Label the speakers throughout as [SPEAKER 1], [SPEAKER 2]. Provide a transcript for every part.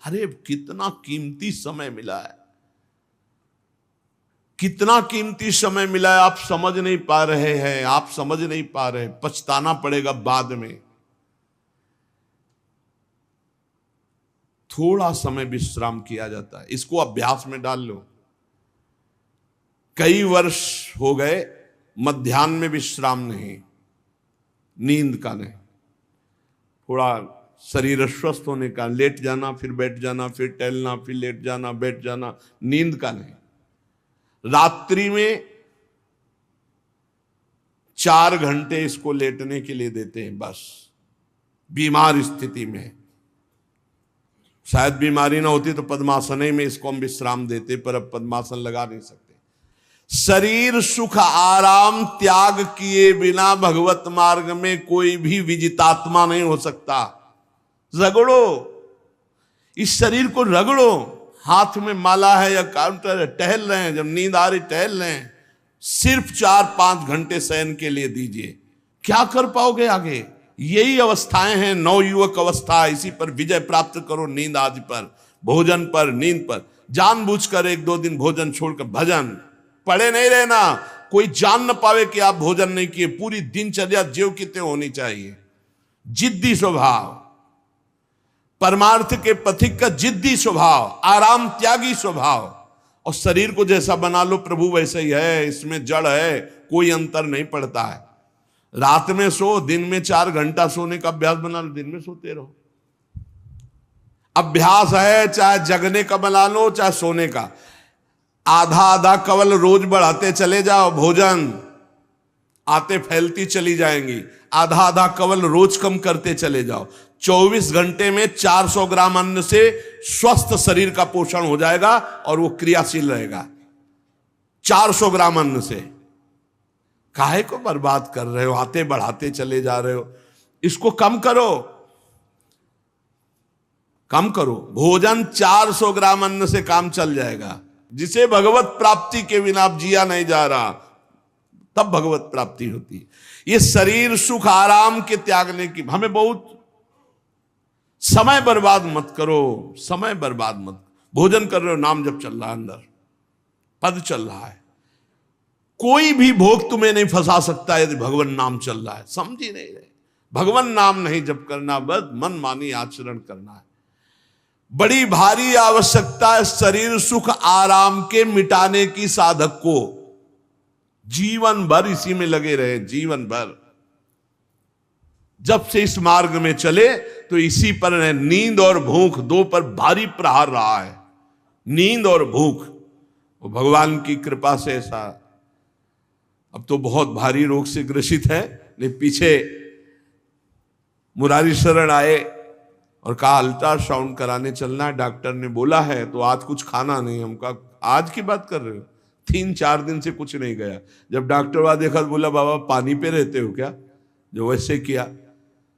[SPEAKER 1] अरे कितना कीमती समय मिला है, कितना कीमती समय मिला है, आप समझ नहीं पा रहे हैं, आप समझ नहीं पा रहे, पछताना पड़ेगा बाद में। थोड़ा समय विश्राम किया जाता है, इसको अभ्यास में डाल लो। कई वर्ष हो गए मध्याह्न में विश्राम नहीं, नींद का नहीं, थोड़ा शरीर स्वस्थ होने का, लेट जाना फिर बैठ जाना, फिर टहलना, फिर लेट जाना बैठ जाना, नींद का नहीं। रात्रि में 4 घंटे इसको लेटने के लिए देते हैं बस, बीमार स्थिति में। शायद बीमारी ना होती तो पद्मासन में इसको हम विश्राम देते, पर अब पद्मासन लगा नहीं सकते। शरीर सुख आराम त्याग किए बिना भगवत मार्ग में कोई भी विजितात्मा नहीं हो सकता। रगड़ो, इस शरीर को रगड़ो, हाथ में माला है या काउंटर है, टहल रहे हैं, जब नींद आ रही टहल रहे हैं, सिर्फ 4-5 घंटे शयन के लिए दीजिए। क्या कर पाओगे आगे? यही अवस्थाएं हैं, नवयुवक अवस्था। इसी पर विजय प्राप्त करो, नींद आदि पर, भोजन पर, नींद पर। जानबूझकर 1-2 दिन भोजन छोड़कर भजन पड़े नहीं रहना, कोई जान न पावे कि आप भोजन नहीं किए। पूरी दिनचर्या ज्यों की त्यों होनी चाहिए। जिद्दी स्वभाव, परमार्थ के पथिक का जिद्दी स्वभाव, आराम त्यागी स्वभाव। और शरीर को जैसा बना लो प्रभु वैसे ही है, इसमें जड़ है, कोई अंतर नहीं पड़ता है। रात में सो, दिन में 4 घंटा सोने का अभ्यास बना लो, दिन में सोते रहो। अभ्यास है, चाहे जगने का बना लो चाहे सोने का। आधा आधा कवल रोज बढ़ाते चले जाओ, भोजन आते फैलती चली जाएंगी। आधा आधा कवल रोज कम करते चले जाओ। 24 घंटे में 400 ग्राम अन्न से स्वस्थ शरीर का पोषण हो जाएगा और वो क्रियाशील रहेगा। 400 ग्राम अन्न से काहे को बर्बाद कर रहे हो? आते बढ़ाते चले जा रहे हो। इसको कम करो, कम करो। भोजन 400 ग्राम अन्न से काम चल जाएगा। जिसे भगवत प्राप्ति के बिना आप जिया नहीं जा रहा, तब भगवत प्राप्ति होती है। ये शरीर सुख आराम के त्यागने की, हमें बहुत समय बर्बाद मत करो, समय बर्बाद मत। भोजन कर रहे हो, नाम जब चल रहा है, अंदर पद चल रहा है, कोई भी भोग तुम्हें नहीं फंसा सकता यदि भगवान नाम चल रहा है। समझ ही नहीं रहे, भगवान नाम नहीं जप करना, बस मन मानी आचरण करना है। बड़ी भारी आवश्यकता है शरीर सुख आराम के मिटाने की साधक को। जीवन भर इसी में लगे रहे, जीवन भर। जब से इस मार्ग में चले तो इसी पर है। नींद और भूख दो पर भारी प्रहार रहा है, नींद और भूख। वो भगवान की कृपा से ऐसा, अब तो बहुत भारी रोग से ग्रसित है, लेकिन पीछे मुरारी शरण आए और कहा अल्ट्रासाउंड कराने चलना है, डॉक्टर ने बोला है, तो आज कुछ खाना नहीं। हम कहा आज की बात कर रहे हो? 3-4 दिन से कुछ नहीं गया। जब डॉक्टर वहां देखा तो बोला बाबा पानी पे रहते हो क्या? जो वैसे किया,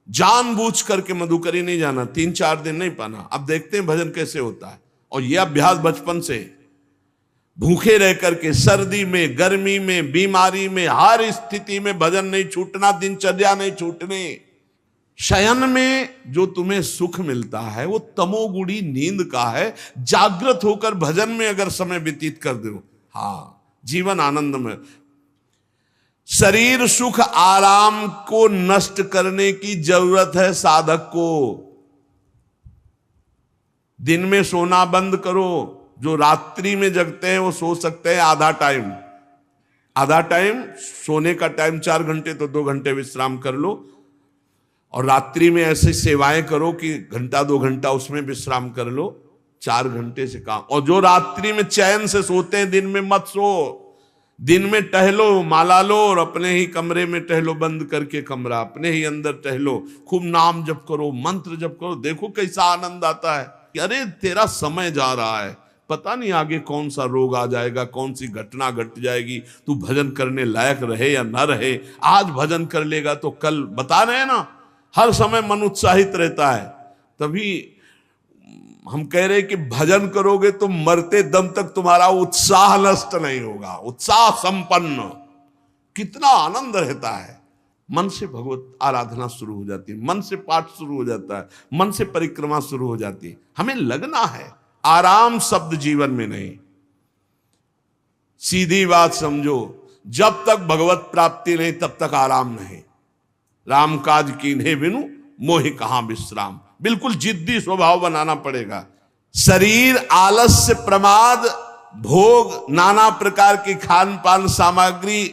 [SPEAKER 1] जानबूझ करके मधुकरी नहीं जाना, 3-4 दिन नहीं पाना। अब देखते हैं भजन कैसे होता है। और यह अभ्यास बचपन से, भूखे रह करके, सर्दी में, गर्मी में, बीमारी में, हर स्थिति में भजन नहीं छूटना, दिनचर्या नहीं छूटने। शयन में जो तुम्हें सुख मिलता है वो तमोगुणी नींद का है। जागृत होकर भजन में अगर समय व्यतीत कर दो, हाँ, जीवन आनंद में। शरीर सुख आराम को नष्ट करने की जरूरत है साधक को। दिन में सोना बंद करो। जो रात्रि में जगते हैं वो सो सकते हैं आधा टाइम, आधा टाइम सोने का टाइम 4 घंटे, तो 2 घंटे विश्राम कर लो। और रात्रि में ऐसी सेवाएं करो कि 1-2 घंटा उसमें विश्राम कर लो, 4 घंटे से काम। और जो रात्रि में चैन से सोते हैं, दिन में मत सो। दिन में टहलो, माला लो और अपने ही कमरे में टहलो, बंद करके कमरा, अपने ही अंदर टहलो, खूब नाम जप करो, मंत्र जप करो। देखो कैसा आनंद आता है कि अरे तेरा समय जा रहा है, पता नहीं आगे कौन सा रोग आ जाएगा, कौन सी घटना घट जाएगी, तू भजन करने लायक रहे या ना रहे। आज भजन कर लेगा तो कल, बता रहे हैं ना, हर समय मन उत्साहित रहता है। तभी हम कह रहे हैं कि भजन करोगे तो मरते दम तक तुम्हारा उत्साह नष्ट नहीं होगा, उत्साह संपन्न। कितना आनंद रहता है, मन से भगवत आराधना शुरू हो जाती है, मन से पाठ शुरू हो जाता है, मन से परिक्रमा शुरू हो जाती है। हमें लगना है, आराम शब्द जीवन में नहीं। सीधी बात समझो, जब तक भगवत प्राप्ति नहीं तब तक आराम नहीं। राम काज कीन्हे बिनु मोहि कहां विश्राम। बिल्कुल जिद्दी स्वभाव बनाना पड़ेगा। शरीर, आलस्य, प्रमाद, भोग, नाना प्रकार की खान पान सामग्री,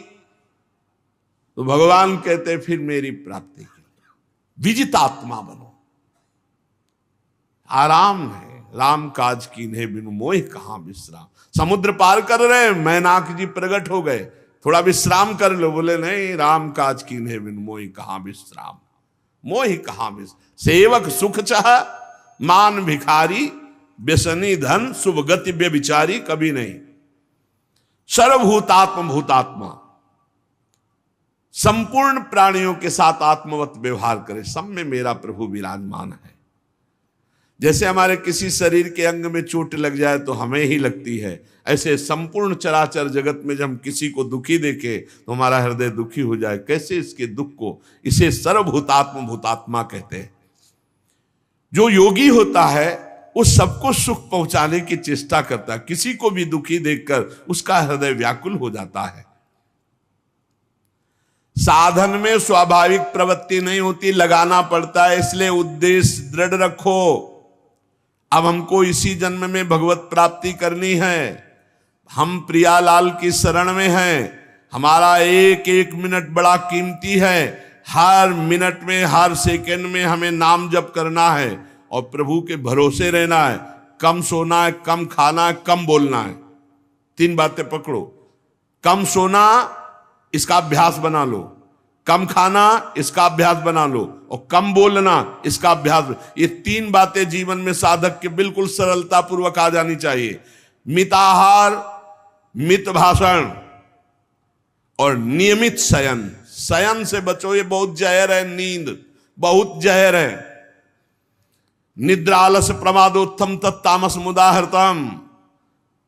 [SPEAKER 1] तो भगवान कहते फिर मेरी प्राप्ति की विजितात्मा बनो। आराम है, राम काज कीन्हे बिनु मोहि कहां विश्राम। समुद्र पार कर रहे, मैनाक जी प्रकट हो गए, थोड़ा विश्राम कर लो। बोले नहीं, राम काज कीन्हे बिनु मोहि कहां विश्राम। मोहि कहां विश्राम। सेवक सुख चाह, मान भिखारी, व्यसनी धन, शुभ गति व्यभिचारी, कभी नहीं। सर्वभूतात्म भूतात्मा, संपूर्ण प्राणियों के साथ आत्मवत व्यवहार करे, सब में मेरा प्रभु विराजमान है। जैसे हमारे किसी शरीर के अंग में चोट लग जाए तो हमें ही लगती है, ऐसे संपूर्ण चराचर जगत में जब हम किसी को दुखी देखे तो हमारा हृदय दुखी हो जाए। कैसे इसके दुख को, इसे सर्वभूतात्म भूतात्मा कहते हैं। जो योगी होता है वो सबको सुख पहुंचाने की चेष्टा करता है, किसी को भी दुखी देखकर उसका हृदय व्याकुल हो जाता है। साधन में स्वाभाविक प्रवृत्ति नहीं होती, लगाना पड़ता है, इसलिए उद्देश्य दृढ़ रखो। अब हमको इसी जन्म में भगवत प्राप्ति करनी है। हम प्रियालाल की शरण में हैं। हमारा एक एक मिनट बड़ा कीमती है। हर मिनट में, हर सेकंड में हमें नाम जप करना है और प्रभु के भरोसे रहना है। कम सोना है, कम खाना है, कम बोलना है। 3 बातें पकड़ो। कम सोना, इसका अभ्यास बना लो। कम खाना, इसका अभ्यास बना लो। और कम बोलना, इसका अभ्यास। ये 3 बातें जीवन में साधक के बिल्कुल सरलता पूर्वक आ जानी चाहिए। मिताहार, मित भाषण और नियमित शयन। शयन से बचो, ये बहुत जहर है। नींद बहुत जहर है। निद्रा आलस प्रमादोत्थम तत्तामस मुदाहृतम।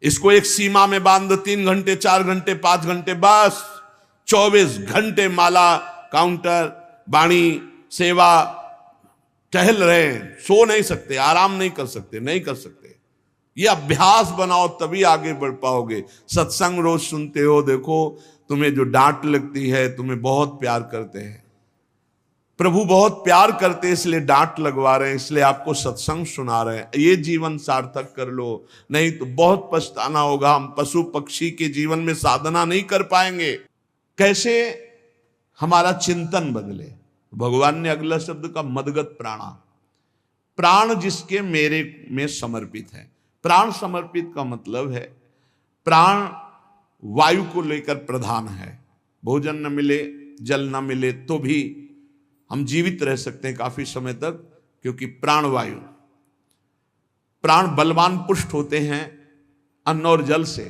[SPEAKER 1] इसको एक सीमा में बांध दो। 3 घंटे, 4 घंटे, 5 घंटे, बस 24 घंटे माला, काउंटर, वाणी, सेवा, टहल रहे हैं। सो नहीं सकते, आराम नहीं कर सकते, नहीं कर सकते। ये अभ्यास बनाओ, तभी आगे बढ़ पाओगे। सत्संग रोज सुनते हो, देखो तुम्हें जो डांट लगती है, तुम्हें बहुत प्यार करते हैं। प्रभु बहुत प्यार करते हैं, इसलिए डांट लगवा रहे हैं, इसलिए आपको सत्संग सुना रहे हैं। ये जीवन सार्थक कर लो, नहीं तो बहुत पछताना होगा। हम पशु पक्षी के जीवन में साधना नहीं कर पाएंगे। कैसे हमारा चिंतन बदले। भगवान ने अगला शब्द का मदगत प्राणा। प्राण जिसके मेरे में समर्पित है। प्राण समर्पित का मतलब है प्राण वायु को लेकर प्रधान है। भोजन न मिले, जल न मिले तो भी हम जीवित रह सकते हैं काफी समय तक, क्योंकि प्राण वायु। प्राण बलवान पुष्ट होते हैं अन्न और जल से,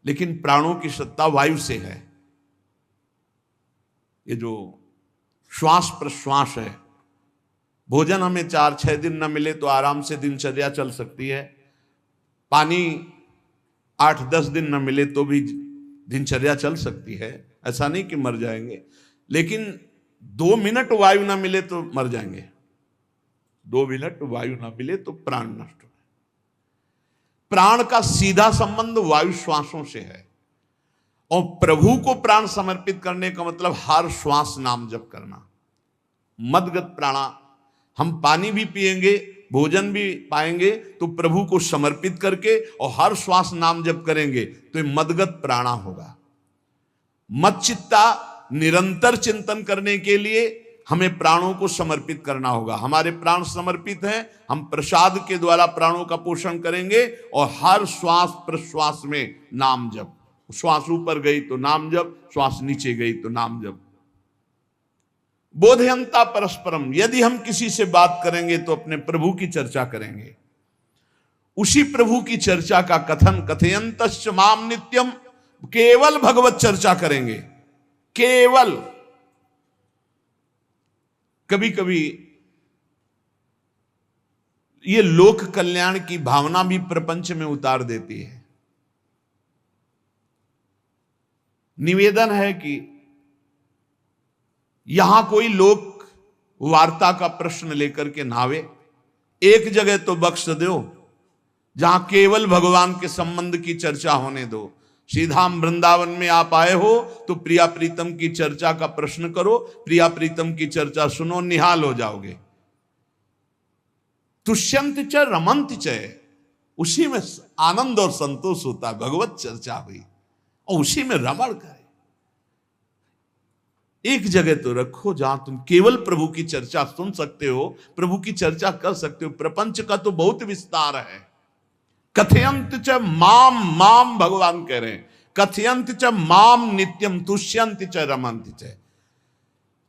[SPEAKER 1] लेकिन प्राणों की सत्ता वायु से है। ये जो श्वास प्रश्वास है, भोजन हमें 4-6 दिन न मिले तो आराम से दिनचर्या चल सकती है। पानी 8-10 दिन न मिले तो भी दिनचर्या चल सकती है। ऐसा नहीं कि मर जाएंगे, लेकिन 2 मिनट वायु ना मिले तो मर जाएंगे। 2 मिनट वायु ना मिले तो प्राण नष्ट हो। प्राण का सीधा संबंध वायु श्वासों से है। और प्रभु को प्राण समर्पित करने का मतलब हर श्वास नाम जप करना। मदगत प्राणा। हम पानी भी पिएंगे, भोजन भी पाएंगे तो प्रभु को समर्पित करके, और हर श्वास नाम जप करेंगे तो ये मदगत प्राणा होगा। मत चित्ता, निरंतर चिंतन करने के लिए हमें प्राणों को समर्पित करना होगा। हमारे प्राण समर्पित हैं, हम प्रसाद के द्वारा प्राणों का पोषण करेंगे और हर श्वास प्रश्वास में नाम जप। श्वास ऊपर गई तो नाम जप, श्वास नीचे गई तो नाम जप। बोधयंता परस्परम। यदि हम किसी से बात करेंगे तो अपने प्रभु की चर्चा करेंगे। उसी प्रभु की चर्चा का कथन, कथयंतश्च माम नित्यम, केवल भगवत चर्चा करेंगे। केवल। कभी कभी ये लोक कल्याण की भावना भी प्रपंच में उतार देती है। निवेदन है कि यहां कोई लोक वार्ता का प्रश्न लेकर के नावे, एक जगह तो बख्श दो जहां केवल भगवान के संबंध की चर्चा होने दो। श्रीधाम वृंदावन में आप आए हो तो प्रिया प्रीतम की चर्चा का प्रश्न करो, प्रिया प्रीतम की चर्चा सुनो, निहाल हो जाओगे। तुष्यंत च रमंत च, उसी में आनंद और संतोष होता है। भगवत चर्चा हुई और उसी में रमण करे। एक जगह तो रखो जहां तुम केवल प्रभु की चर्चा सुन सकते हो, प्रभु की चर्चा कर सकते हो। प्रपंच का तो बहुत विस्तार है। कथयंत च माम, माम भगवान कह रहे हैं, कथयंत च माम नित्यम तुष्यंत च रमंत च।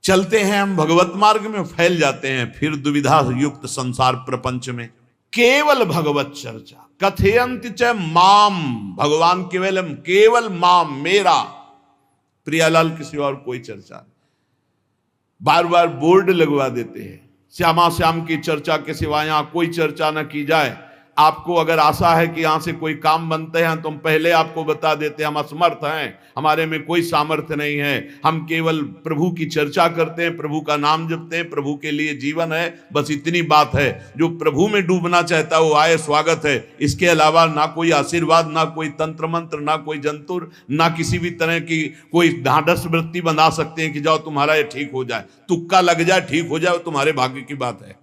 [SPEAKER 1] चलते हैं हम भगवत मार्ग में, फैल जाते हैं फिर दुविधा युक्त संसार प्रपंच में। केवल भगवत चर्चा, कथयंत च माम, भगवान केवल माम, मेरा, प्रियालाल किसी और कोई चर्चा नहीं। बार बार बोर्ड लगवा देते हैं, श्यामा श्याम की चर्चा के सिवा यहां कोई चर्चा न की जाए। आपको अगर आशा है कि यहां से कोई काम बनते हैं तो हम पहले आपको बता देते हैं हम असमर्थ हैं, हमारे में कोई सामर्थ्य नहीं है, हम केवल प्रभु की चर्चा करते हैं, प्रभु का नाम जपते हैं, प्रभु के लिए जीवन है, बस इतनी बात है। जो प्रभु में डूबना चाहता है वो आए, स्वागत है। इसके अलावा ना कोई आशीर्वाद, ना कोई तंत्र मंत्र, ना कोई जंतुर, ना किसी भी तरह की कोई ढांढस वृत्ति बना सकते हैं कि जाओ तुम्हारा ये ठीक हो जाए, तुक्का लग जाए, ठीक हो जाए, तुम्हारे भाग्य की बात है।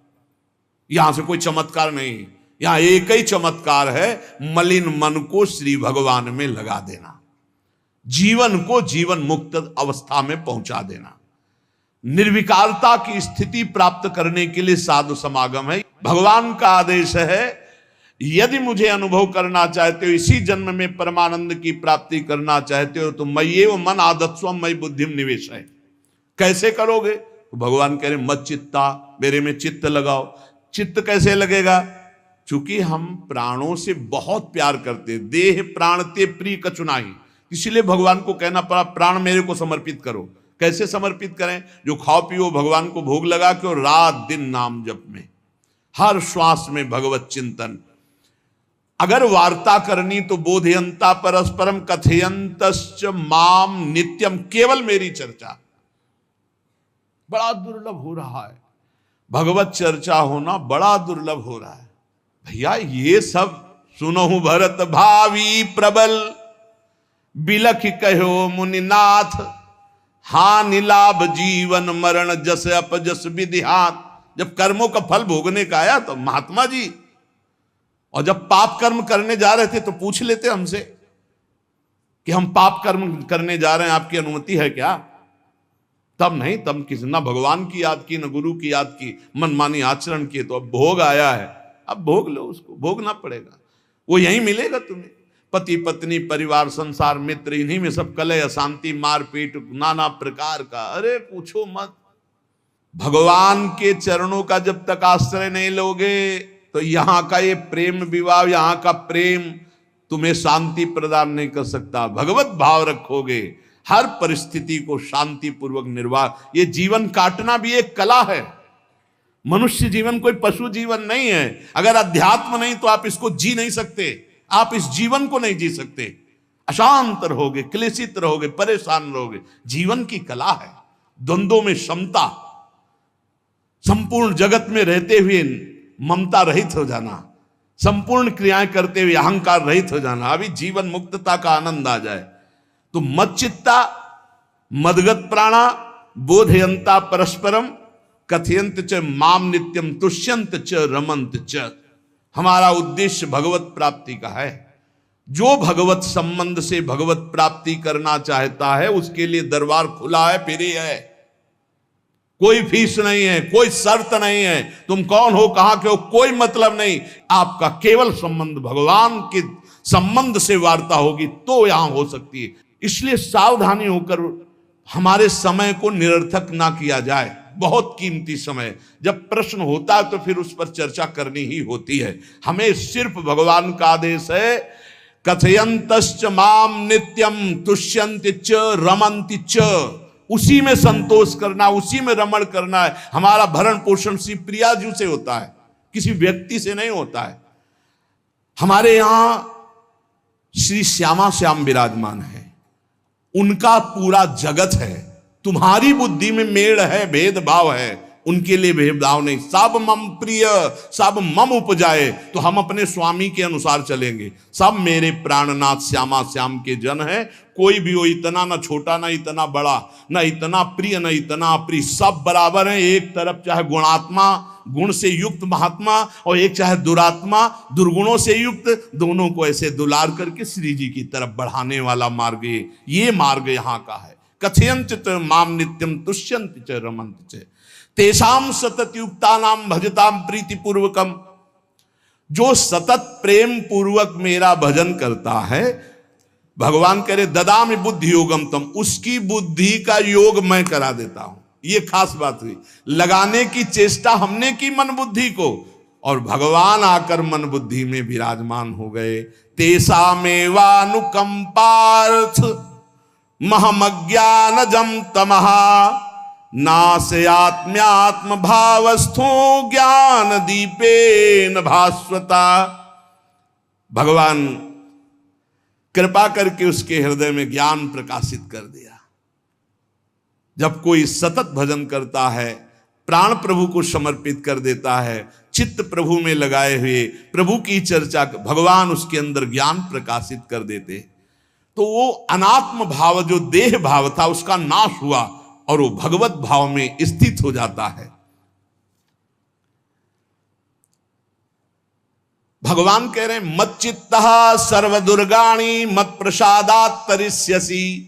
[SPEAKER 1] यहां से कोई चमत्कार नहीं, यहां एक ही चमत्कार है, मलिन मन को श्री भगवान में लगा देना, जीवन को जीवन मुक्त अवस्था में पहुंचा देना। निर्विकारता की स्थिति प्राप्त करने के लिए साधु समागम है। भगवान का आदेश है, यदि मुझे अनुभव करना चाहते हो, इसी जन्म में परमानंद की प्राप्ति करना चाहते हो तो मय्येव मन आदत्स्व मयि बुद्धिम निवेश है। कैसे करोगे? तो भगवान कह रहे मत चित्ता, मेरे में चित्त लगाओ। चित्त कैसे लगेगा? चूंकि हम प्राणों से बहुत प्यार करते, देह प्राण ते प्रिय कचुनाई, इसलिए भगवान को कहना पड़ा प्राण मेरे को समर्पित करो। कैसे समर्पित करें? जो खाओ पियो भगवान को भोग लगा के, और रात दिन नाम जप में, हर श्वास में भगवत चिंतन। अगर वार्ता करनी तो बोधयंता परस्परम कथयंतश्च माम नित्यम, केवल मेरी चर्चा। बड़ा दुर्लभ हो रहा है, भगवत चर्चा होना बड़ा दुर्लभ हो रहा है। भैया ये सब सुनहु भरत भावी प्रबल, बिलख कहो मुनिनाथ, हानि लाभ जीवन मरण जस अपजस विधिहात। जब कर्मों का फल भोगने का आया तो महात्मा जी, और जब पाप कर्म करने जा रहे थे तो पूछ लेते हमसे कि हम पाप कर्म करने जा रहे हैं, आपकी अनुमति है क्या? तब नहीं, तब किसी ना भगवान की याद की, न गुरु की याद की, मनमानी आचरण किए। तो अब भोग आया है, अब भोग लो, उसको भोगना पड़ेगा, वो यहीं मिलेगा तुम्हें। पति पत्नी परिवार संसार मित्र, इन्हीं में सब कलह अशांति मारपीट नाना प्रकार का। अरे पूछो मत, भगवान के चरणों का जब तक आश्रय नहीं लोगे तो यहां का ये प्रेम विवाह, यहां का प्रेम तुम्हें शांति प्रदान नहीं कर सकता। भगवत भाव रखोगे, हर परिस्थिति को शांति पूर्वक निर्वाह। ये जीवन काटना भी एक कला है। मनुष्य जीवन कोई पशु जीवन नहीं है। अगर अध्यात्म नहीं तो आप इसको जी नहीं सकते, आप इस जीवन को नहीं जी सकते। अशांत रहोगे, क्लेशित रहोगे, परेशान रहोगे। जीवन की कला है द्वंद्वों में समता, संपूर्ण जगत में रहते हुए ममता रहित हो जाना, संपूर्ण क्रियाएं करते हुए अहंकार रहित हो जाना। अभी जीवन मुक्तता का आनंद आ जाए तो मत चित्ता मदगत प्राणा बोधयंता परस्परम कथयंत च माम नित्यम तुष्यंत च रमंत च। हमारा उद्देश्य भगवत प्राप्ति का है। जो भगवत संबंध से भगवत प्राप्ति करना चाहता है उसके लिए दरबार खुला है, फ्री है, कोई फीस नहीं है, कोई शर्त नहीं है। तुम कौन हो, कहां के हो, कोई मतलब नहीं। आपका केवल संबंध भगवान के संबंध से वार्ता होगी तो यहां हो सकती है। इसलिए सावधानी होकर हमारे समय को निरर्थक ना किया जाए। बहुत कीमती समय, जब प्रश्न होता है तो फिर उस पर चर्चा करनी ही होती है। हमें सिर्फ भगवान का आदेश है, कथयंतश्च माम नित्यम तुष्यंत च रमंति च। उसी में संतोष करना, उसी में रमण करना है। हमारा भरण पोषण श्री प्रिया जी से होता है, किसी व्यक्ति से नहीं होता है। हमारे यहां श्री श्यामा श्याम विराजमान है, उनका पूरा जगत है। तुम्हारी बुद्धि में मेड़ है, भेदभाव है, उनके लिए भेदभाव नहीं। सब मम प्रिय, सब मम उपजाए, तो हम अपने स्वामी के अनुसार चलेंगे। सब मेरे प्राणनाथ श्यामा श्याम के जन है, कोई भी हो, इतना ना छोटा ना इतना बड़ा, ना इतना प्रिय ना इतना अप्रिय, सब बराबर है। एक तरफ चाहे गुणात्मा, गुण से युक्त महात्मा, और एक चाहे दुरात्मा, दुर्गुणों से युक्त, दोनों को ऐसे दुलार करके श्री जी की तरफ बढ़ाने वाला मार्ग, ये मार्ग यहाँ का है। कथयंत माम नित्यम तुष्यंत च रमंत च तेषाम सतत युक्ता नाम भजताम प्रीति पूर्वकम। जो सतत प्रेम पूर्वक मेरा भजन करता है, भगवान कह रहे ददामि बुद्धि योगम तम, उसकी बुद्धि का योग मैं करा देता हूं। ये खास बात हुई, लगाने की चेष्टा हमने की मन बुद्धि को, और भगवान आकर मन बुद्धि में विराजमान हो गए। तेषामेवानुकंपार्थ महमज्ञानजम तमहा नास्यात्म्यात्म भावस्थो ज्ञान दीपेन भास्वता। भगवान कृपा करके उसके हृदय में ज्ञान प्रकाशित कर दिया। जब कोई सतत भजन करता है, प्राण प्रभु को समर्पित कर देता है, चित्त प्रभु में लगाए हुए प्रभु की चर्चा, भगवान उसके अंदर ज्ञान प्रकाशित कर देते, तो वो अनात्म भाव जो देह भाव था उसका नाश हुआ और वो भगवत भाव में स्थित हो जाता है। भगवान कह रहे हैं मत चित्तः सर्वदुर्गाणि मत प्रसादात् तरिष्यसि।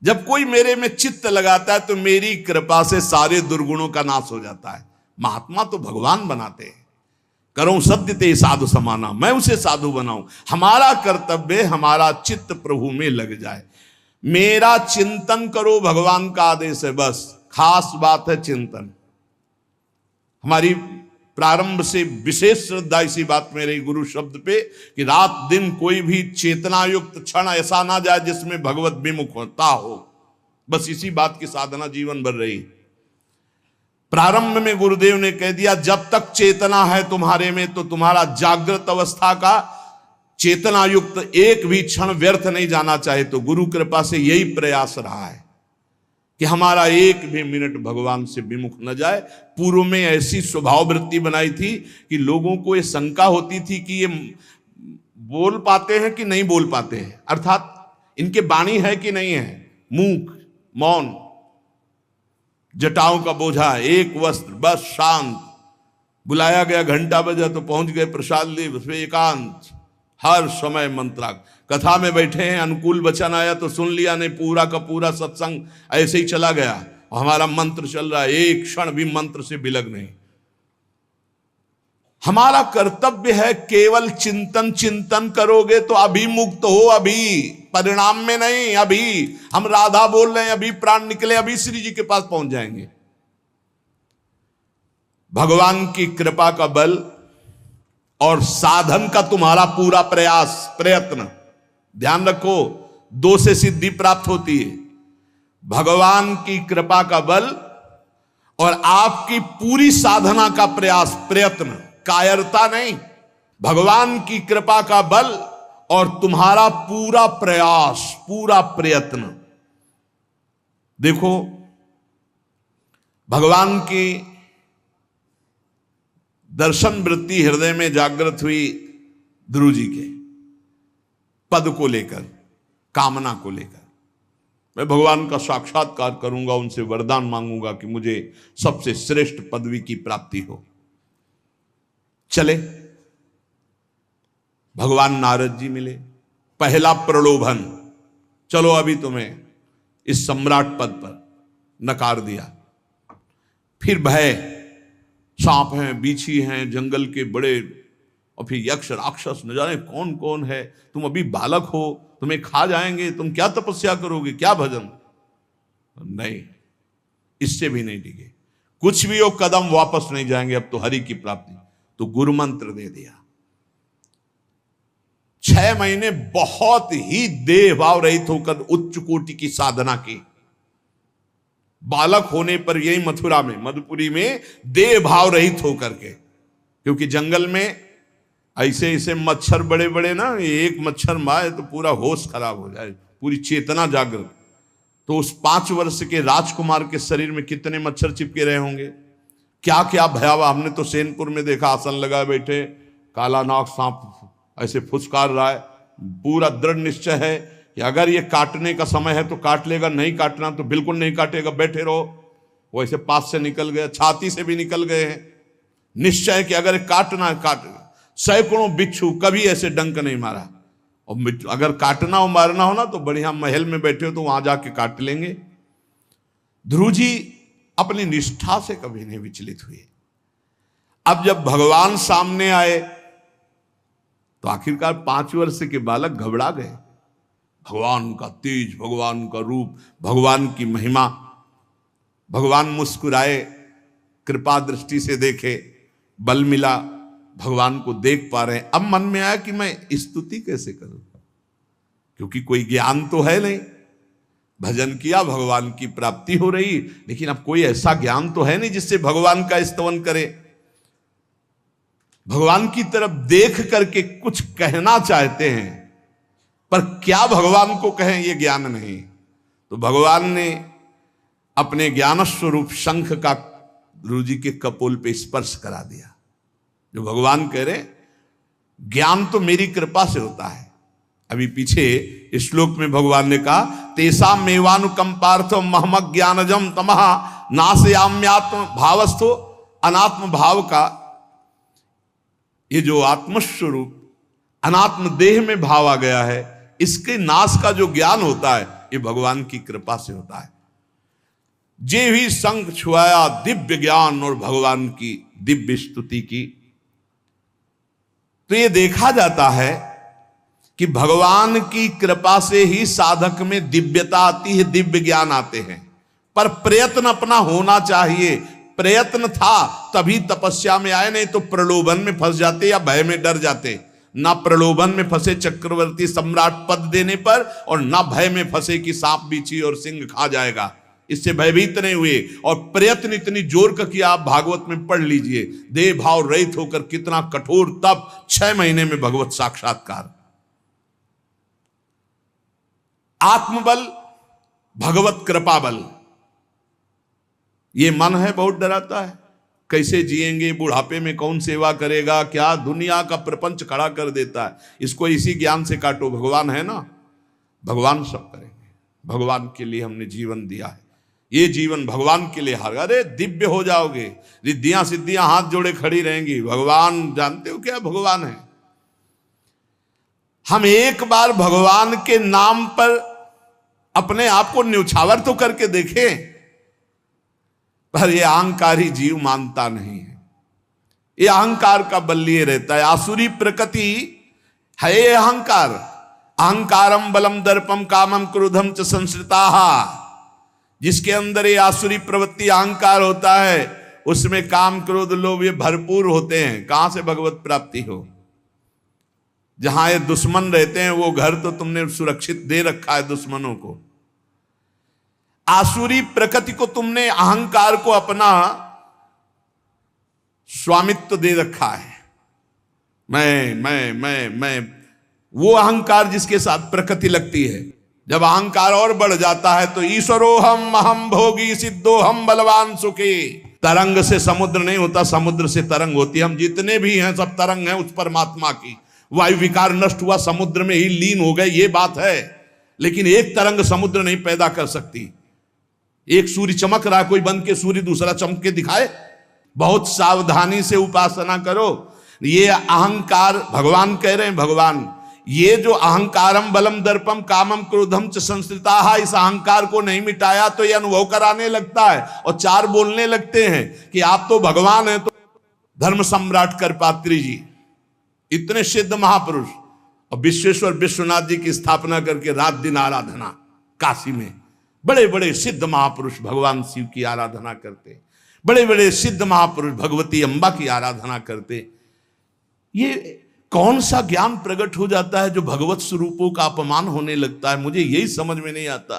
[SPEAKER 1] जब कोई मेरे में चित्त लगाता है तो मेरी कृपा से सारे दुर्गुणों का नाश हो जाता है। महात्मा तो भगवान बनाते हैं। करो सत्य ते साधु समाना, मैं उसे साधु बनाऊं। हमारा कर्तव्य, हमारा चित्त प्रभु में लग जाए। मेरा चिंतन करो, भगवान का आदेश है, बस खास बात है चिंतन। हमारी प्रारंभ से विशेष श्रद्धा इसी बात में रही गुरु शब्द पे, कि रात दिन कोई भी चेतना युक्त क्षण ऐसा ना जाए जिसमें भगवत विमुखता हो। बस इसी बात की साधना जीवन भर रही। प्रारंभ में गुरुदेव ने कह दिया जब तक चेतना है तुम्हारे में, तो तुम्हारा जागृत अवस्था का चेतना युक्त एक भी क्षण व्यर्थ नहीं जाना चाहे। तो गुरु कृपा से यही प्रयास रहा है कि हमारा एक भी मिनट भगवान से विमुख न जाए। पूर्व में ऐसी स्वभाव वृत्ति बनाई थी कि लोगों को ये शंका होती थी कि ये बोल पाते हैं कि नहीं बोल पाते हैं, अर्थात इनके वाणी है कि नहीं है, मूक मौन, जटाओं का बोझा, एक वस्त्र, बस शांत। बुलाया गया, घंटा बजा तो पहुंच गए, प्रसाद ले, उसमें एकांत, हर समय मंत्रा। कथा में बैठे हैं, अनुकूल वचन आया तो सुन लिया, नहीं पूरा का पूरा सत्संग ऐसे ही चला गया। हमारा मंत्र चल रहा है, एक क्षण भी मंत्र से बिलग नहीं। हमारा कर्तव्य है केवल चिंतन। चिंतन करोगे तो अभी मुक्त हो, अभी परिणाम में नहीं। अभी हम राधा बोल रहे हैं, अभी प्राण निकले, अभी श्री जी के पास पहुंच जाएंगे। भगवान की कृपा का बल और साधन का तुम्हारा पूरा प्रयास प्रयत्न, ध्यान रखो, दो से सिद्धि प्राप्त होती है। भगवान की कृपा का बल और आपकी पूरी साधना का प्रयास प्रयत्न, कायरता नहीं। भगवान की कृपा का बल और तुम्हारा पूरा प्रयास, पूरा प्रयत्न। देखो भगवान की दर्शन वृत्ति हृदय में जागृत हुई ध्रुव जी के पद को लेकर, कामना को लेकर। मैं भगवान का साक्षात्कार करूंगा, उनसे वरदान मांगूंगा कि मुझे सबसे श्रेष्ठ पदवी की प्राप्ति हो। चले, भगवान नारद जी मिले। पहला प्रलोभन, चलो अभी तुम्हें इस सम्राट पद पर नकार दिया। फिर भय, सांप हैं, बीछी हैं, जंगल के बड़े, और फिर यक्ष राक्षस, न जाने कौन कौन है। तुम अभी बालक हो, तुम्हें खा जाएंगे, तुम क्या तपस्या करोगे, क्या भजन। नहीं, इससे भी नहीं टिके। कुछ भी हो, कदम वापस नहीं जाएंगे, अब तो हरि की प्राप्ति। तो गुरु मंत्र दे दिया। 6 महीने बहुत ही देह भाव रहित होकर उच्च कोटि की साधना की। बालक होने पर यही मथुरा में, मधुपुरी में देह भाव रहित होकर के, क्योंकि जंगल में ऐसे ऐसे मच्छर बड़े बड़े ना, एक मच्छर मारे तो पूरा होश खराब हो जाए, पूरी चेतना जागृत। तो उस 5 वर्ष के राजकुमार के शरीर में कितने मच्छर चिपके रहे होंगे, क्या क्या भयावह। हमने तो सैनपुर में देखा, आसन लगाए बैठे, काला नाग सांप ऐसे फुसकार रहा है। पूरा दृढ़ निश्चय है कि अगर ये काटने का समय है तो काट लेगा, नहीं काटना तो बिल्कुल नहीं काटेगा, बैठे रहो। वो ऐसे पास से निकल गए, छाती से भी निकल गए हैं। निश्चय कि अगर काटना काट। सैकड़ों बिच्छू, कभी ऐसे डंक नहीं मारा। और अगर काटना और मारना हो ना तो बढ़िया महल में बैठे हो तो वहां जाके काट लेंगे। ध्रुव जी अपनी निष्ठा से कभी नहीं विचलित हुए। अब जब भगवान सामने आए तो आखिरकार 5 वर्ष के बालक घबरा गए। भगवान का तेज, भगवान का रूप, भगवान की महिमा। भगवान मुस्कुराए, कृपा दृष्टि से देखे, बल मिला, भगवान को देख पा रहे हैं। अब मन में आया कि मैं स्तुति कैसे करूं, क्योंकि कोई ज्ञान तो है नहीं। भजन किया, भगवान की प्राप्ति हो रही, लेकिन अब कोई ऐसा ज्ञान तो है नहीं जिससे भगवान का स्तवन करे। भगवान की तरफ देख करके कुछ कहना चाहते हैं, पर क्या भगवान को कहें ये ज्ञान नहीं। तो भगवान ने अपने ज्ञान स्वरूप शंख का ध्रुव जी के कपोल पे स्पर्श करा दिया। जो भगवान कह रहे, ज्ञान तो मेरी कृपा से होता है। अभी पीछे इस श्लोक में भगवान ने कहा, तेसा मेवानुकंपार्थ महमक ज्ञानजम तमः नाशयाम्यात्म भावस्थो। अनात्म भाव का ये जो आत्मस्वरूप अनात्म देह में भाव आ गया है, इसके नाश का जो ज्ञान होता है ये भगवान की कृपा से होता है। जे भी संग छुआया दिव्य ज्ञान और भगवान की दिव्य स्तुति की। तो ये देखा जाता है कि भगवान की कृपा से ही साधक में दिव्यता आती है, दिव्य ज्ञान आते हैं। पर प्रयत्न अपना होना चाहिए। प्रयत्न था तभी तपस्या में आए, नहीं तो प्रलोभन में फंस जाते या भय में डर जाते। ना प्रलोभन में फंसे चक्रवर्ती सम्राट पद देने पर, और ना भय में फंसे कि सांप बिच्छी और सिंह खा जाएगा, इससे भयभीत नहीं हुए। और प्रयत्न इतनी जोर का किया, आप भागवत में पढ़ लीजिए, देह भाव रहित होकर कितना कठोर तप, 6 महीने में भगवत साक्षात्कार। आत्मबल, भगवत कृपा बल। ये मन है बहुत डराता है, कैसे जिएंगे, बुढ़ापे में कौन सेवा करेगा, क्या दुनिया का प्रपंच खड़ा कर देता है। इसको इसी ज्ञान से काटो, भगवान है ना, भगवान सब करेंगे। भगवान के लिए हमने जीवन दिया है, ये जीवन भगवान के लिए हार। अरे दिव्य हो जाओगे, रिद्धियां सिद्धियां हाथ जोड़े खड़ी रहेंगी। भगवान जानते हो क्या भगवान है। हम एक बार भगवान के नाम पर अपने आप को न्यौछावर तो करके देखें, पर यह अहंकारी जीव मानता नहीं है। ये अहंकार का बल लिए रहता है। आसुरी प्रकृति है ये अहंकार। अहंकारम बलम दर्पम कामम क्रोधम च संश्रिताः। जिसके अंदर ये आसुरी प्रवृत्ति अहंकार होता है, उसमें काम क्रोध लोभ ये भरपूर होते हैं। कहां से भगवत प्राप्ति हो। जहां ये दुश्मन रहते हैं वो घर तो तुमने सुरक्षित दे रखा है दुश्मनों को। आसुरी प्रकृति को तुमने, अहंकार को अपना स्वामित्व दे रखा है। मैं वो अहंकार जिसके साथ प्रकृति लगती है। जब अहंकार और बढ़ जाता है तो ईश्वरोहम अहम भोगी सिद्धोहम बलवान सुखी। तरंग से समुद्र नहीं होता, समुद्र से तरंग होती है। हम जितने भी हैं सब तरंग हैं उस परमात्मा की। वायु विकार नष्ट हुआ, समुद्र में ही लीन हो गए, ये बात है। लेकिन एक तरंग समुद्र नहीं पैदा कर सकती। एक सूर्य चमक रहा, कोई बंद के सूर्य दूसरा चमक के दिखाए। बहुत सावधानी से उपासना करो। ये अहंकार, भगवान कह रहे हैं, भगवान ये जो अहंकारम बलम दर्पम कामम क्रोधम च संश्रिताः, इस अहंकार को नहीं मिटाया तो ये अनुभव कराने लगता है और 4 बोलने लगते हैं कि आप तो भगवान हैं। तो धर्म सम्राट करपात्री जी, इतने सिद्ध महापुरुष, और विश्वेश्वर विश्वनाथ जी की स्थापना करके रात दिन आराधना, काशी में बड़े बड़े सिद्ध महापुरुष भगवान शिव की आराधना करते, बड़े बड़े सिद्ध महापुरुष भगवती अम्बा की आराधना करते। ये कौन सा ज्ञान प्रकट हो जाता है जो भगवत स्वरूपों का अपमान होने लगता है। मुझे यही समझ में नहीं आता।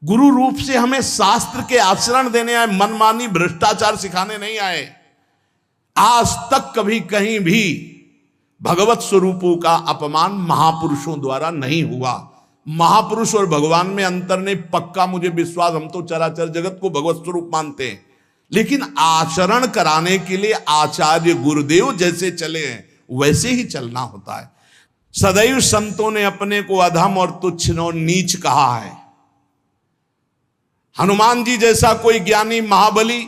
[SPEAKER 1] गुरु रूप से हमें शास्त्र के आचरण देने आए, मनमानी भ्रष्टाचार सिखाने नहीं आए। आज तक कभी कहीं भी भगवत स्वरूपों का अपमान महापुरुषों द्वारा नहीं हुआ। महापुरुष और भगवान में अंतर नहीं, पक्का मुझे विश्वास, हम तो चराचर जगत को भगवत स्वरूप मानते हैं, लेकिन आचरण कराने के लिए आचार्य गुरुदेव जैसे चले हैं वैसे ही चलना होता है। सदैव संतों ने अपने को अधम और तुच्छ और नीच कहा है। हनुमान जी जैसा कोई ज्ञानी, महाबली,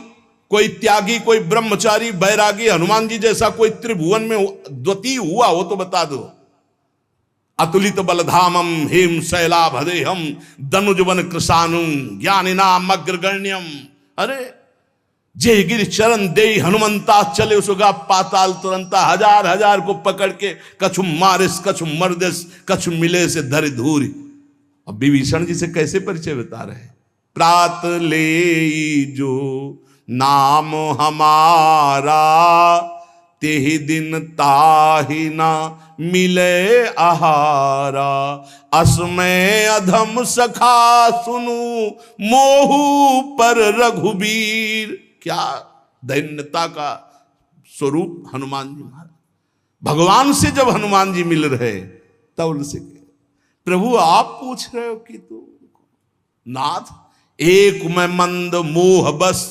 [SPEAKER 1] कोई त्यागी, कोई ब्रह्मचारी, बैरागी, हनुमान जी जैसा कोई त्रिभुवन में द्वितीय हुआ हो तो बता दो। अतुलित बलधामम हेम शैलाभदेहम दनुजवन कृशानुम ज्ञानिनाम अग्रगण्यम। अरे जय गिर चरण दे हनुमंता चले उसगा पाताल तुरंता, हजार हजार को पकड़ के कछु मारिस कछु मर्दिस कछु मिले से धर धूरी। अब विभीषण जी से कैसे परिचय बता रहे, प्रात ले जो नाम हमारा तेहि दिन ताहि ना मिले आहारा, असमय अधम सखा सुनु मोहु पर रघुबीर। क्या दैन्यता का स्वरूप हनुमान जी महाराज। भगवान से जब हनुमान जी मिल रहे तब उनसे प्रभु आप पूछ रहे हो कि तू नाथ, एक मैं मंद मोह बस,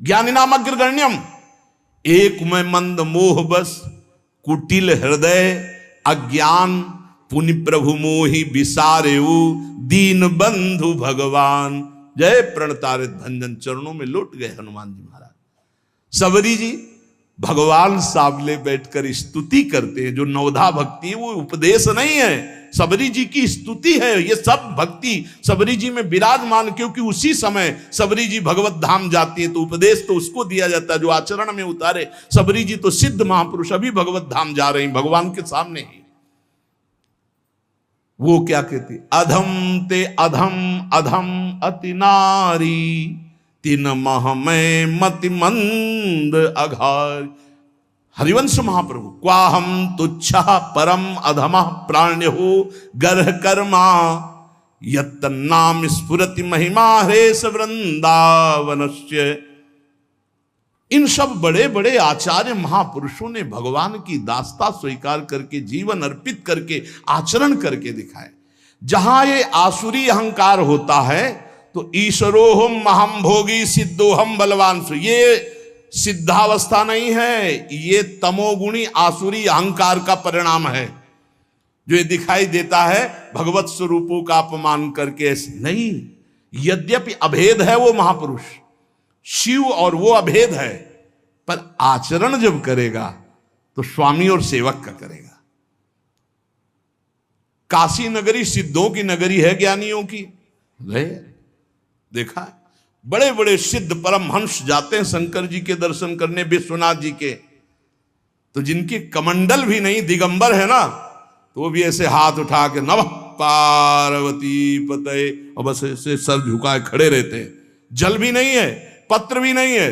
[SPEAKER 1] ज्ञानी नाम अग्रगण्यम, एक मैं मंद मोह बस, कुटिल हृदय अज्ञान, पुनि प्रभु मोहि विसारेऊ, दीन बंधु भगवान। जय प्रणतारित भंजन, चरणों में लौट गए हनुमान जी महाराज। सबरी जी भगवान सामने बैठकर स्तुति करते हैं। जो नवधा भक्ति है वो उपदेश नहीं है, सबरी जी की स्तुति है। ये सब भक्ति सबरी जी में विराजमान, क्योंकि उसी समय सबरी जी भगवत धाम जाती है तो उपदेश तो उसको दिया जाता है जो आचरण में उतारे। सबरी जी तो सिद्ध महापुरुष अभी भगवत धाम जा रही भगवान के सामने ही। वो क्या कहती, अधम ते अधम अधम अति नारी, तीन मह में मति मंद अघार। हरिवंश महाप्रभु, क्वाहम तुच्छ परम अधम प्राण्य हो गर्ह कर्मा, यत् नाम स्फुरति महिमा हरेश वृंदावनस्य। इन सब बड़े बड़े आचार्य महापुरुषों ने भगवान की दास्ता स्वीकार करके, जीवन अर्पित करके, आचरण करके दिखाए। जहां ये आसुरी अहंकार होता है तो ईश्वरोहम महम भोगी सिद्धोहम बलवान, ये सिद्धावस्था नहीं है, ये तमोगुणी आसुरी अहंकार का परिणाम है जो ये दिखाई देता है भगवत स्वरूपों का अपमान करके। नहीं, यद्यपि अभेद है वो महापुरुष शिव और वो अभेद है, पर आचरण जब करेगा तो स्वामी और सेवक का करेगा। काशी नगरी सिद्धों की नगरी है, ज्ञानियों की। देखा बड़े बड़े सिद्ध परमहंस जाते हैं शंकर जी के दर्शन करने, विश्वनाथ जी के, तो जिनके कमंडल भी नहीं, दिगंबर है ना, तो वो भी ऐसे हाथ उठा के नमः पार्वती पते, और बस ऐसे सर झुकाए खड़े रहते हैं। जल भी नहीं है, पत्र भी नहीं है,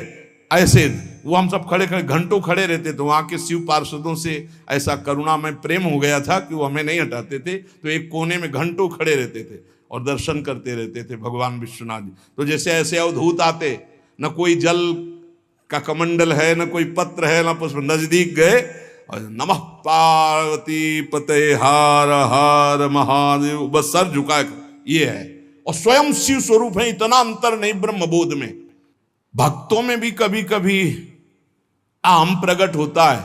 [SPEAKER 1] ऐसे वो हम सब खड़े खड़े घंटों खड़े रहते। तो वहां के शिव पार्षदों से ऐसा करुणा में प्रेम हो गया था कि वो हमें नहीं हटाते थे, तो एक कोने में घंटों खड़े रहते थे और दर्शन करते रहते थे भगवान विश्वनाथ जी। तो जैसे ऐसे अवधूत आते, न कोई जल का कमंडल है, न कोई पत्र है, न पुष्प, नजदीक गए और नमः पार्वती पते हार हार महादेव, बस सर झुकाए, ये है। और स्वयं शिव स्वरूप है, इतना अंतर नहीं ब्रह्मबोध में। भक्तों में भी कभी कभी आम प्रकट होता है,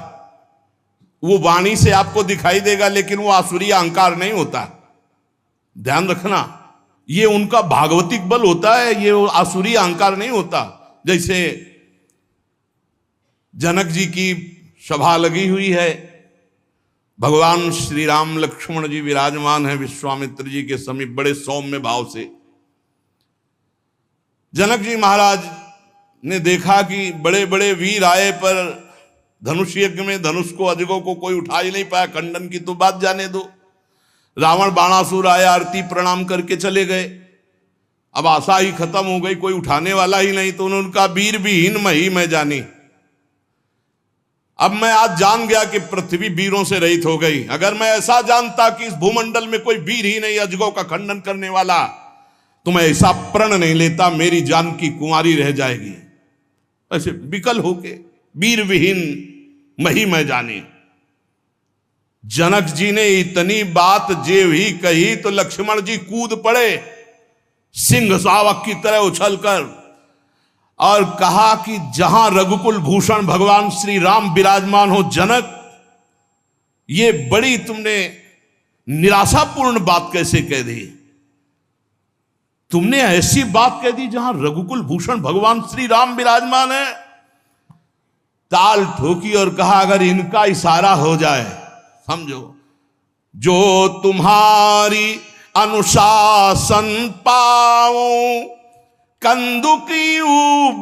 [SPEAKER 1] वो वाणी से आपको दिखाई देगा, लेकिन वो आसुरी अहंकार नहीं होता। ध्यान रखना, ये उनका भागवतिक बल होता है, ये आसुरी अहंकार नहीं होता। जैसे जनक जी की सभा लगी हुई है, भगवान श्री राम लक्ष्मण जी विराजमान है विश्वामित्र जी के समीप बड़े सौम्य भाव से। जनक जी महाराज ने देखा कि बड़े बड़े वीर आए, पर धनुष यज्ञ में धनुष को अजगों को कोई उठा ही नहीं पाया, खंडन की तो बात जाने दो। रावण बाणासुर आया, आरती प्रणाम करके चले गए। अब आशा ही खत्म हो गई, कोई उठाने वाला ही नहीं, तो उन्होंने उनका वीर विहीन मही मैं जानी। अब मैं आज जान गया कि पृथ्वी वीरों से रहित हो गई। अगर मैं ऐसा जानता कि इस भूमंडल में कोई वीर ही नहीं अजगों का खंडन करने वाला, तो मैं ऐसा प्रण नहीं लेता, मेरी जान की कुंवारी रह जाएगी। ऐसे विकल होके वीर विहीन मही मैं जानी। जनक जी ने इतनी बात जे ही कही तो लक्ष्मण जी कूद पड़े सिंह शावक की तरह उछलकर और कहा कि जहां रघुकुल भूषण भगवान श्री राम विराजमान हो जनक, ये बड़ी तुमने निराशापूर्ण बात कैसे कह दी? तुमने ऐसी बात कह दी जहां रघुकुल भूषण भगवान श्री राम विराजमान है। ताल ठोकी और कहा अगर इनका इशारा हो जाए, समझो, जो तुम्हारी अनुशासन पाओ, कंदुकियू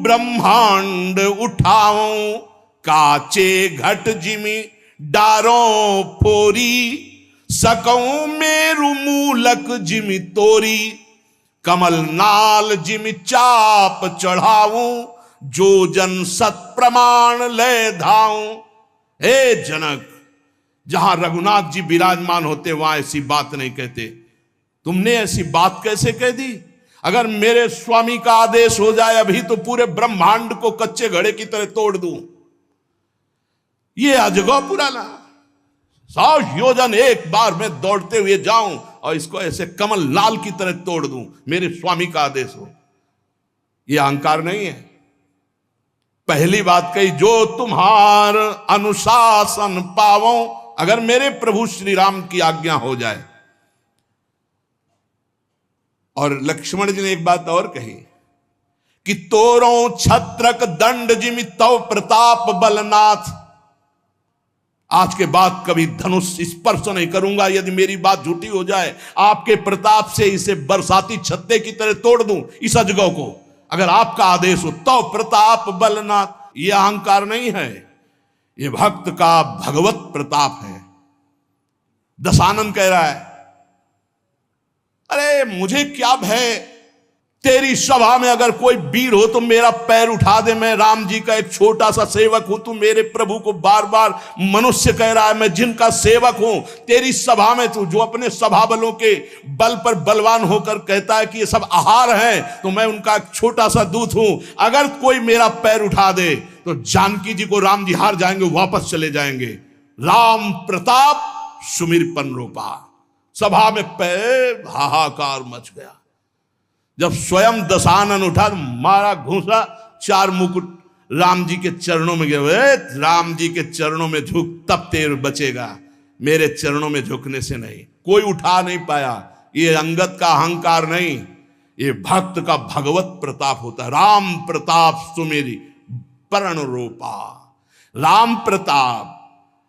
[SPEAKER 1] ब्रह्मांड उठाओ, काचे घट जिमी डारों फोरी, सकऊं मेरु मूलक जिमी तोरी, कमल नाल जिमी चाप चढ़ाऊं, जो जन सत प्रमाण ले धाऊं। हे जनक, जहां रघुनाथ जी विराजमान होते वहां ऐसी बात नहीं कहते, तुमने ऐसी बात कैसे कह दी? अगर मेरे स्वामी का आदेश हो जाए अभी तो पूरे ब्रह्मांड को कच्चे घड़े की तरह तोड़ दूं। ये अजगौ पुराना 100 योजन एक बार में दौड़ते हुए जाऊं और इसको ऐसे कमल लाल की तरह तोड़ दूं, मेरे स्वामी का आदेश हो। यह अहंकार नहीं है। पहली बात कही, जो तुम्हार अनुशासन पावो, अगर मेरे प्रभु श्री राम की आज्ञा हो जाए। और लक्ष्मण जी ने एक बात और कही कि तोरों छत्रक दंड जिमि तव प्रताप बलनाथ, आज के बाद कभी धनुष स्पर्श नहीं करूंगा यदि मेरी बात झूठी हो जाए। आपके प्रताप से इसे बरसाती छत्ते की तरह तोड़ दूं इस अजगौ को, अगर आपका आदेश हो। तव प्रताप बलनाथ, यह अहंकार नहीं है, यह भक्त का भगवत प्रताप है। दशानन कह रहा है, अरे मुझे क्या भय, तेरी सभा में अगर कोई वीर हो तो मेरा पैर उठा दे, मैं राम जी का एक छोटा सा सेवक हूं। तू मेरे प्रभु को बार बार मनुष्य कह रहा है, मैं जिनका सेवक हूं। तेरी सभा में तू जो अपने सभा बलों के बल पर बलवान होकर कहता है कि ये सब आहार है, तो मैं उनका एक छोटा सा दूत हूं। अगर कोई मेरा पैर उठा दे तो जानकी जी को राम जी हार जाएंगे, वापस चले जाएंगे। राम प्रताप सुमिरपन रूपा। सभा में पैर हाहाकार मच गया। जब स्वयं दशानन उठा तो मारा घूसा, 4 मुकुट राम जी के चरणों में गए। राम जी के चरणों में झुक, तब तेर बचेगा, मेरे चरणों में झुकने से नहीं। कोई उठा नहीं पाया। ये अंगत का अहंकार नहीं, ये भक्त का भगवत प्रताप होता है। राम प्रताप सुमेरी परण रूपा। राम प्रताप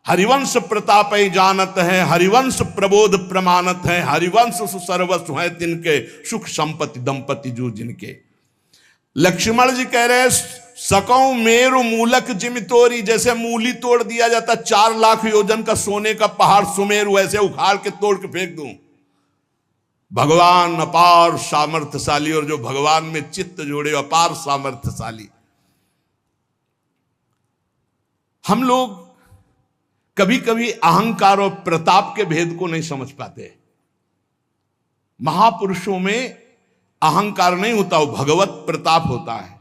[SPEAKER 1] हरिवंश प्रताप ही जानत है, हरिवंश प्रबोध प्रमाणत है, हरिवंश सर्वस्व है तिनके, सुख संपत्ति दंपति जो जिनके। लक्ष्मण जी कह रहे, सकऊं मेरु मूलक जिमि तोरी, जैसे मूली तोड़ दिया जाता 4 लाख योजन का सोने का पहाड़ सुमेरु, ऐसे उखाड़ के तोड़ के फेंक दूं। भगवान अपार सामर्थ्यशाली, और जो भगवान में चित्त जोड़े अपार सामर्थ्यशाली। हम लोग कभी कभी अहंकार और प्रताप के भेद को नहीं समझ पाते। महापुरुषों में अहंकार नहीं होता, वो भगवत प्रताप होता है।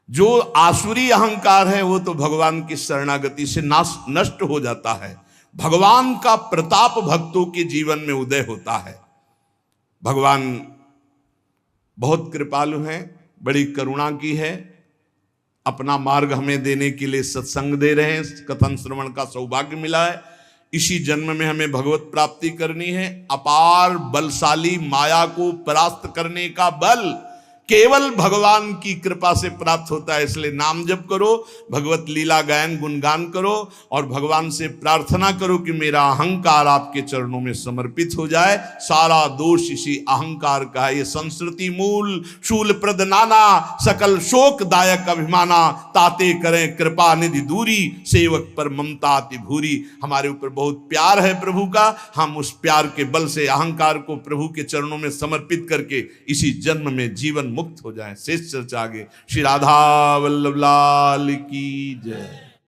[SPEAKER 1] जो आसुरी अहंकार है वो तो भगवान की शरणागति से नष्ट हो जाता है। भगवान का प्रताप भक्तों के जीवन में उदय होता है। भगवान बहुत कृपालु हैं, बड़ी करुणा की है, अपना मार्ग हमें देने के लिए सत्संग दे रहे हैं। कथन श्रवण का सौभाग्य मिला है। इसी जन्म में हमें भगवत प्राप्ति करनी है। अपार बलशाली माया को परास्त करने का बल केवल भगवान की कृपा से प्राप्त होता है। इसलिए नाम जप करो, भगवत लीला गायन गुणगान करो और भगवान से प्रार्थना करो कि मेरा अहंकार आपके चरणों में समर्पित हो जाए। सारा दोष इसी अहंकार का है। ये संस्कृति मूल शूल प्रद नाना, सकल शोक दायक अभिमाना, ताते करें कृपा निधि दूरी, सेवक पर ममता अति भूरी। हमारे ऊपर बहुत प्यार है प्रभु का, हम उस प्यार के बल से अहंकार को प्रभु के चरणों में समर्पित करके इसी जन्म में जीवन मुक्त हो जाए। शेष चर्चा आगे। श्री राधा वल्लभ लाल की जय।